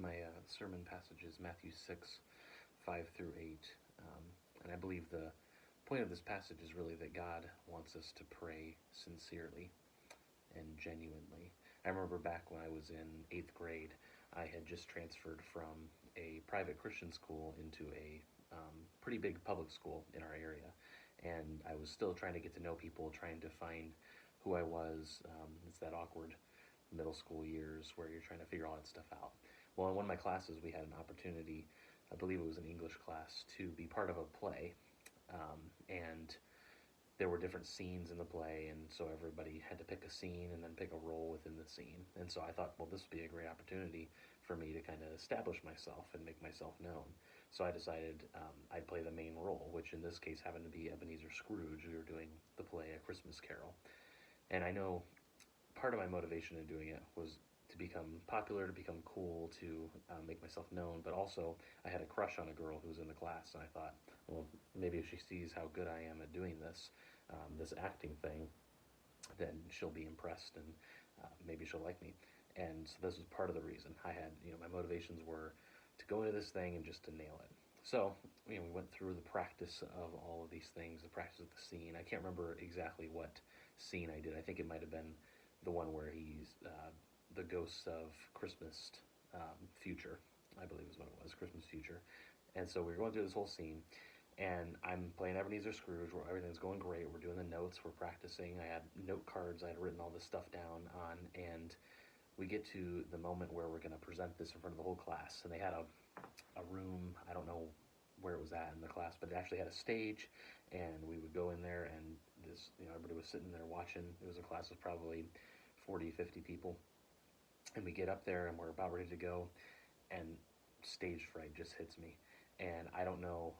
My sermon passage is Matthew 6, 5 through 8. And I believe the point of this passage is really that God wants us to pray sincerely and genuinely. I remember back when I was in 8th grade, I had just transferred from a private Christian school into a pretty big public school in our area. And I was still trying to get to know people, trying to find who I was. It's that awkward middle school years where you're trying to figure all that stuff out. Well, in one of my classes, we had an opportunity, I believe it was an English class, to be part of a play. And there were different scenes in the play, and so everybody had to pick a scene and then pick a role within the scene. And so I thought, well, this would be a great opportunity for me to kind of establish myself and make myself known. So I decided I'd play the main role, which in this case happened to be Ebenezer Scrooge. We were doing the play A Christmas Carol. And I know part of my motivation in doing it was to become popular, to become cool, to make myself known, but also I had a crush on a girl who was in the class, and I thought, well, maybe if she sees how good I am at doing this acting thing, then she'll be impressed, and maybe she'll like me. And so this was part of the reason. I had, my motivations were to go into this thing and just to nail it. So, we went through the practice of all of these things, the practice of the scene. I can't remember exactly what scene I did. I think it might have been the one where he's the ghosts of Christmas future, I believe is what it was, Christmas future. And so we were going through this whole scene, and I'm playing Ebenezer Scrooge where everything's going great. We're doing the notes, we're practicing. I had note cards, I had written all this stuff down on, and we get to the moment where we're going to present this in front of the whole class. And they had a room, I don't know where it was at in the class, but it actually had a stage, and we would go in there, and this, everybody was sitting there watching. It was a class of probably 40, 50 people. And we get up there, and we're about ready to go, and stage fright just hits me. And I don't know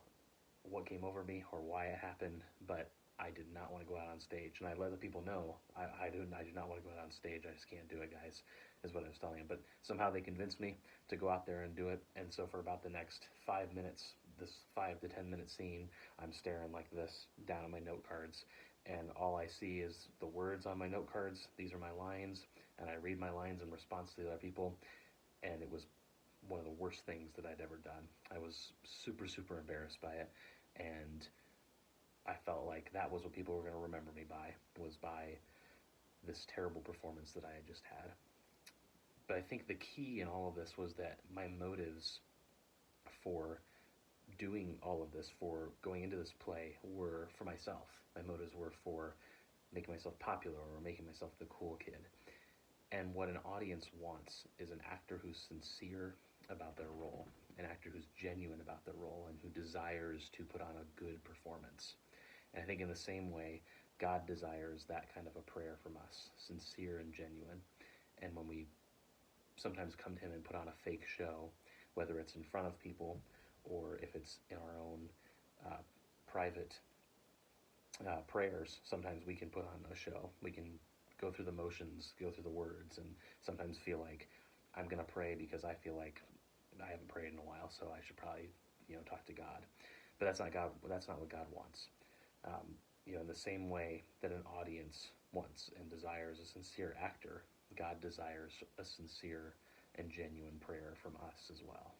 what came over me or why it happened, but I did not want to go out on stage. And I let the people know, I do not want to go out on stage. I just can't do it, guys, is what I was telling them. But somehow they convinced me to go out there and do it. And so for about the next 5 minutes, this 5 to 10 minute scene, I'm staring like this down at my note cards. And all I see is the words on my note cards. These are my lines. And I read my lines in response to the other people. And it was one of the worst things that I'd ever done. I was super, super embarrassed by it. And I felt like that was what people were going to remember me by, was by this terrible performance that I had just had. But I think the key in all of this was that my motives for doing all of this, for going into this play, were for myself. My motives were for making myself popular or making myself the cool kid. And what an audience wants is an actor who's sincere about their role, an actor who's genuine about their role, and who desires to put on a good performance. And I think in the same way, God desires that kind of a prayer from us, sincere and genuine. And when we sometimes come to him and put on a fake show, whether it's in front of people or if it's in our own private prayers, sometimes we can put on a show. We can go through the motions, go through the words, and sometimes feel like I'm going to pray because I feel like I haven't prayed in a while, so I should probably, talk to God. But that's not God. That's not what God wants. In the same way that an audience wants and desires a sincere actor, God desires a sincere and genuine prayer from us as well.